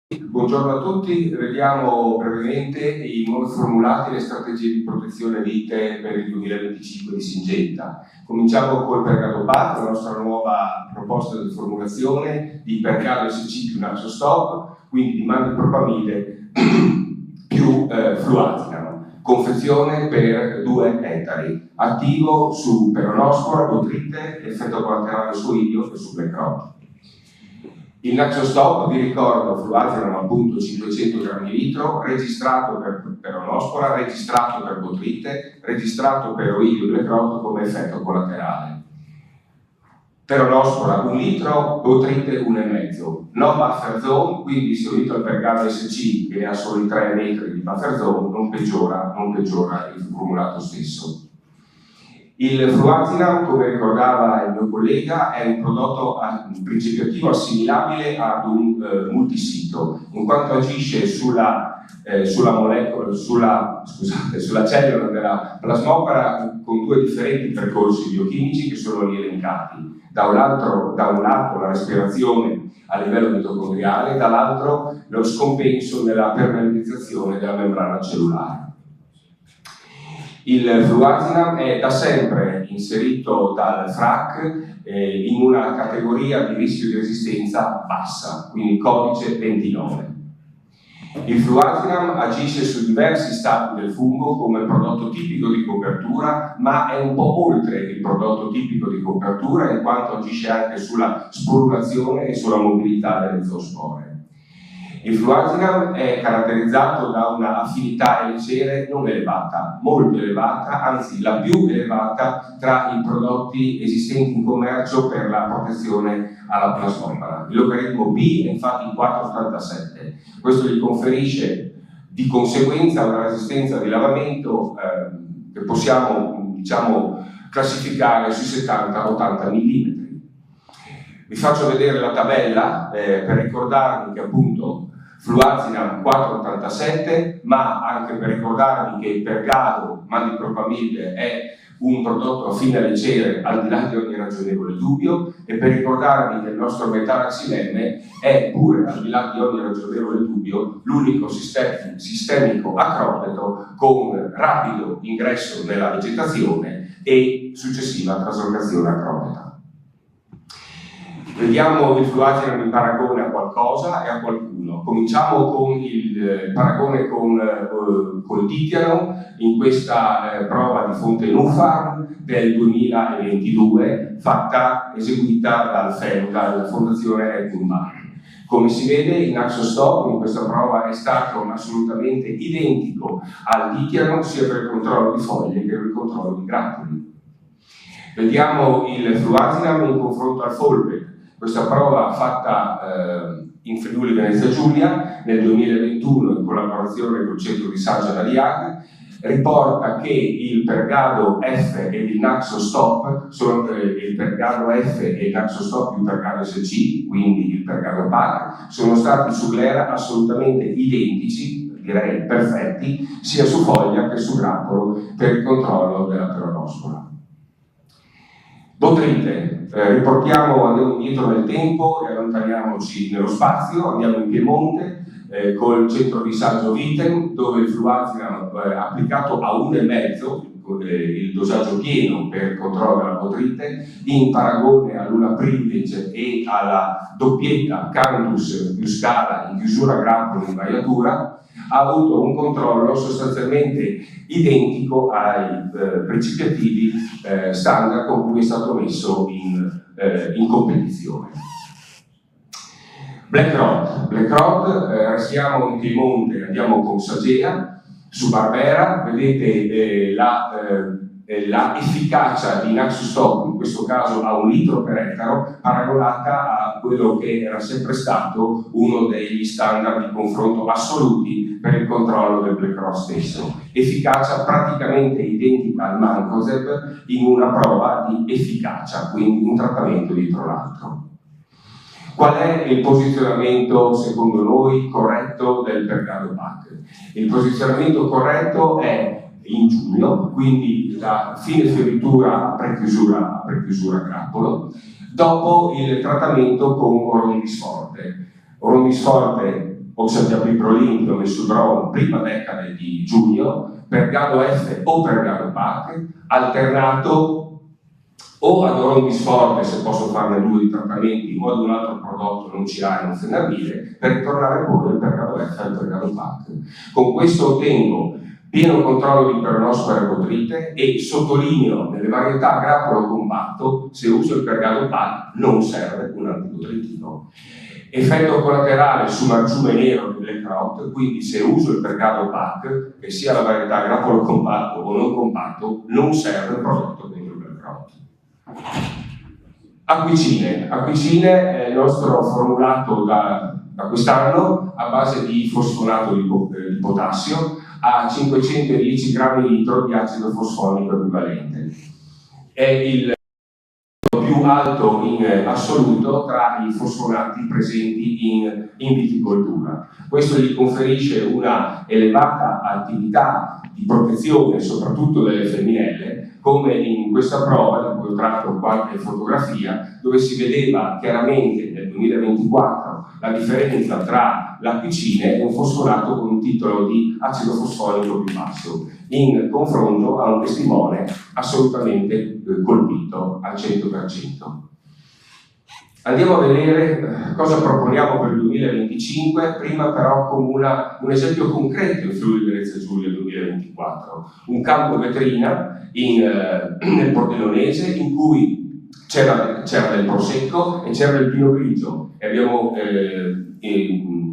Buongiorno a tutti, vediamo brevemente i nuovi formulati e le strategie di protezione vite per il 2025 di Syngenta. Cominciamo col Pergado PAC, la nostra nuova proposta di formulazione di Pergado SC più Naxostop, quindi di mandipropamide più fluazinam. Confezione per 2 ettari, attivo su peronospora, botrite, effetto collaterale su idio e su black rot. Il Naxostop, vi ricordo, fluazinam appunto 500 grammi litro, registrato per peronospora, registrato per botrite, registrato per oidio black rot come effetto collaterale. Peronospora 1 litro, botrite 1,5. No buffer zone, quindi se unito al Pergado SC che ne ha solo i 3 metri di buffer zone, non peggiora il formulato stesso. Il fluazinam, come ricordava il mio collega, è un prodotto in principio attivo assimilabile ad un multisito, in quanto agisce sulla cellula della plasmopara con 2 differenti percorsi biochimici che sono lì elencati. Da un lato la respirazione a livello mitocondriale, dall'altro lo scompenso nella permeabilizzazione della membrana cellulare. Il fluazinam è da sempre inserito dal FRAC in una categoria di rischio di resistenza bassa, quindi codice 29. Il fluazinam agisce su diversi stadi del fungo come prodotto tipico di copertura, ma è un po' oltre il prodotto tipico di copertura in quanto agisce anche sulla sporulazione e sulla mobilità delle zoospore. Il fluazinam è caratterizzato da una affinità LCR non elevata, molto elevata, anzi la più elevata tra i prodotti esistenti in commercio per la protezione alla plasmopara. Il logaritmo P è infatti 4,87. Questo gli conferisce di conseguenza una resistenza di lavamento che possiamo classificare sui 70-80 mm. Vi faccio vedere la tabella per ricordarvi che appunto fluazinam 4,87, ma anche per ricordarvi che il Pergado mandipropamide è un prodotto affine alle cere al di là di ogni ragionevole dubbio, e per ricordarvi che il nostro metaraxilemme è pure al di là di ogni ragionevole dubbio l'unico sistemico acropeto con rapido ingresso nella vegetazione e successiva traslocazione acropeta. Vediamo il fluazinam in paragone a qualcosa e a qualcuno. Cominciamo con il paragone col ditiano in questa prova di fonte Nufarm del 2022 eseguita dalla Fondazione Edmund. Come si vede, il Naxostop in questa prova è stato assolutamente identico al ditiano sia per il controllo di foglie che per il controllo di grappoli. Vediamo il fluazinam in confronto al Folbek. Questa prova fatta in Friuli Venezia Giulia nel 2021 in collaborazione col centro di Saggia d'Aliag riporta che il Pergado F e il Naxostop sono il Pergado F e il Naxostop più Pergado SC, quindi il Pergado PAC, sono stati su glera assolutamente identici, direi perfetti, sia su foglia che su grappolo per il controllo della peronospora. Botrite, andiamo indietro nel tempo e allontaniamoci nello spazio, andiamo in Piemonte col centro di Saggio Vitem, dove il fluazinam applicato a 1,5, il dosaggio pieno per il controllo della botrite, in paragone all'una privilege e alla doppietta Cantus più scala in chiusura grappolo in vaiatura, ha avuto un controllo sostanzialmente identico ai principi attivi standard con cui è stato messo in competizione. Black rot, restiamo in Piemonte, andiamo con Sagea, su Barbera, vedete la efficacia di Naxostop, in questo caso a 1 litro per ettaro, paragonata a quello che era sempre stato uno degli standard di confronto assoluti per il controllo del Black rot stesso. Efficacia praticamente identica al Mancozeb in una prova di efficacia, quindi un trattamento dietro l'altro. Qual è il posizionamento, secondo noi, corretto del Pergado PAC? Il posizionamento corretto è in giugno, quindi da fine fioritura a prechiusura grappolo, dopo il trattamento con Orondisforte. Orondisforte oxatiapiprolin mesudron prima decade di giugno, Pergado F o Pergado PAC, alternato o ad orondisforte, se posso farne 2 di trattamenti, o ad un altro prodotto non CA non fenabile, per ritornare poi al Pergado F e al Pergado PAC. Con questo ottengo pieno controllo di peronospora e botrite e sottolineo nelle varietà grappolo compatto, se uso il Pergado PAC non serve un antibotritino. Effetto collaterale su marciume nero di Black Rot, quindi se uso il Pergado PAC, che sia la varietà grappolo compatto o non compatto, non serve il prodotto contro il Black Rot. Acquicine è il nostro formulato da quest'anno a base di fosfonato di potassio a 510 grammi litro di acido fosfonico equivalente. È il più alto in assoluto tra i fosfonati presenti in viticoltura. Questo gli conferisce una elevata attività di protezione soprattutto delle femminelle, come in questa prova da cui ho tratto qualche fotografia, dove si vedeva chiaramente nel 2024 la differenza tra l'acquicine e un fosfonato con un titolo di acido fosforico più basso, in confronto a un testimone assolutamente colpito al 100%. Andiamo a vedere cosa proponiamo per il 2025, prima però con un esempio concreto in Friuli Venezia Giulia 2024, un campo vetrina nel Pordenonese in cui c'era del prosecco e c'era del pino grigio e abbiamo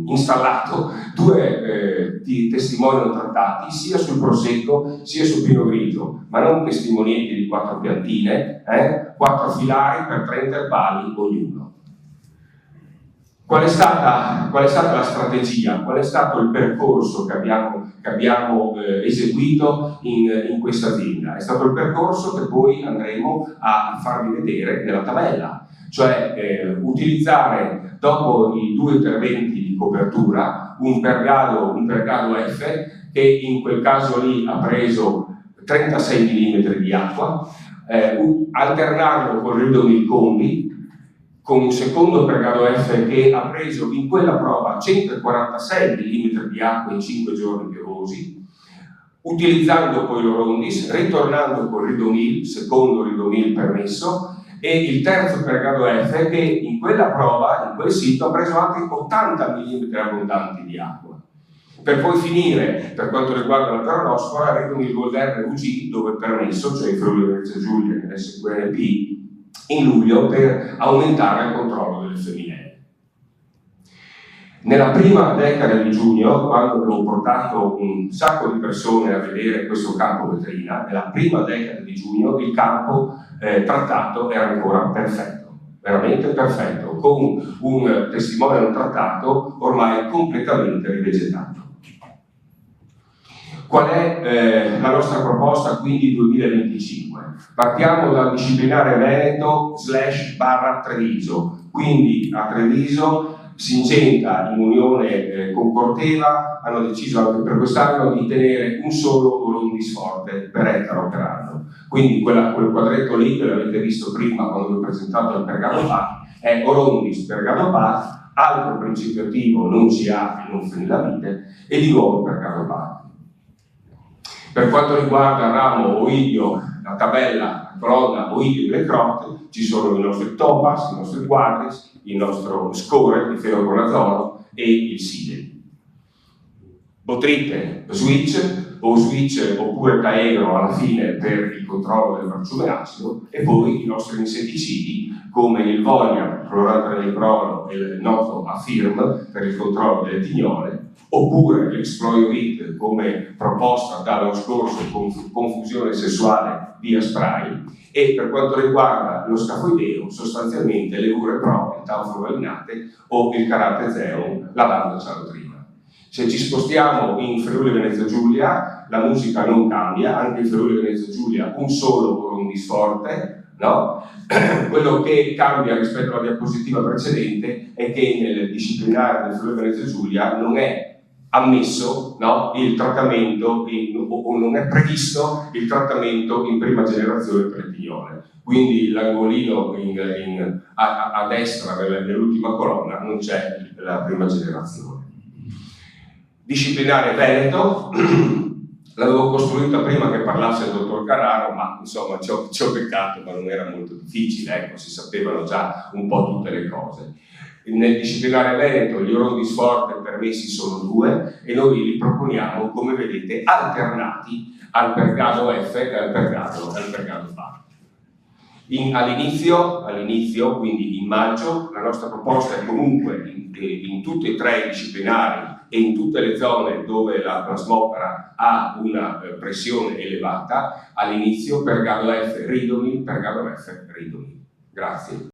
installato 2 testimoni non trattati sia sul prosecco sia sul pino grigio, ma non testimonieti di 4 piantine, 4 filari per 3 intervalli ognuno. Qual è stata la strategia? Qual è stato il percorso che abbiamo eseguito in questa azienda? È stato il percorso che poi andremo a farvi vedere nella tabella, cioè utilizzare dopo i 2 interventi di copertura un pergado F che in quel caso lì ha preso 36 mm di acqua, alternarlo con il Ridomil Combi, con un secondo Pergado F che ha preso in quella prova 146 mm di acqua in 5 giorni piovosi, utilizzando poi l'Orondis, ritornando con Ridomil, secondo Ridomil permesso, e il terzo Pergado F che in quella prova, in quel sito, ha preso anche 80 mm abbondanti di acqua. Per poi finire, per quanto riguarda la peronospora, Ridomil Gold RUG, dove permesso, cioè in Friuli Venezia Giulia e nell'SQNP, in luglio per aumentare il controllo delle femminelle. Nella prima decade di giugno, quando avevo portato un sacco di persone a vedere questo campo vetrina, nella prima decade di giugno il campo trattato era ancora perfetto, veramente perfetto, con un testimone non trattato ormai completamente rivegetato. Qual è la nostra proposta quindi 2025? Partiamo dal disciplinare Veneto / Treviso, quindi a Treviso Singenta in unione con Corteva hanno deciso anche per quest'anno di tenere un solo Orondis forte per ettaro per anno. Quindi quel quadretto lì che l'avete visto prima quando vi ho presentato il Pergado PAC è Orondis Pergado PAC, altro principio attivo non CA e non fenilamide e di nuovo Pergado PAC. Per quanto riguarda il ramo Oidio, la tabella, la colonna Oidio e Black Rot, ci sono i nostri Topaz, i nostri Quadris, il nostro Score, il fenoconazolo e il Sideri. Botrite, switch oppure Taegro alla fine per il controllo del marciume acido e poi i nostri insetticidi come il Volia, clorantranicrolo e il noto Affirm per il controllo delle tignole, oppure l'Exploit come proposta dallo scorso confusione sessuale via spray, e per quanto riguarda lo scafoideo sostanzialmente le Ure Pro, il Taufluvalinate o il Caratezeum, lavanda cianotrina. Se ci spostiamo in Friuli Venezia Giulia, la musica non cambia, anche in Friuli Venezia Giulia un solo Orondis forte, no? Quello che cambia rispetto alla diapositiva precedente è che nel disciplinare del Friuli Venezia Giulia non è ammesso, no, il trattamento o non è previsto il trattamento in prima generazione per le tignole. Quindi l'angolino a destra nell'ultima colonna non c'è la prima generazione. Disciplinare Veneto, l'avevo costruita prima che parlasse il dottor Carraro, ma insomma ci ho peccato, ma non era molto difficile, ecco, si sapevano già un po' tutte le cose. Nel disciplinare Veneto gli orondi sforte permessi sono 2 e noi li proponiamo, come vedete, alternati al pergado F e al pergado A. All'inizio, quindi in maggio, la nostra proposta è comunque in tutti e 3 i disciplinari e in tutte le zone dove la plasmopera ha una pressione elevata, all'inizio pergado F ridomil, pergado F ridomil. Grazie.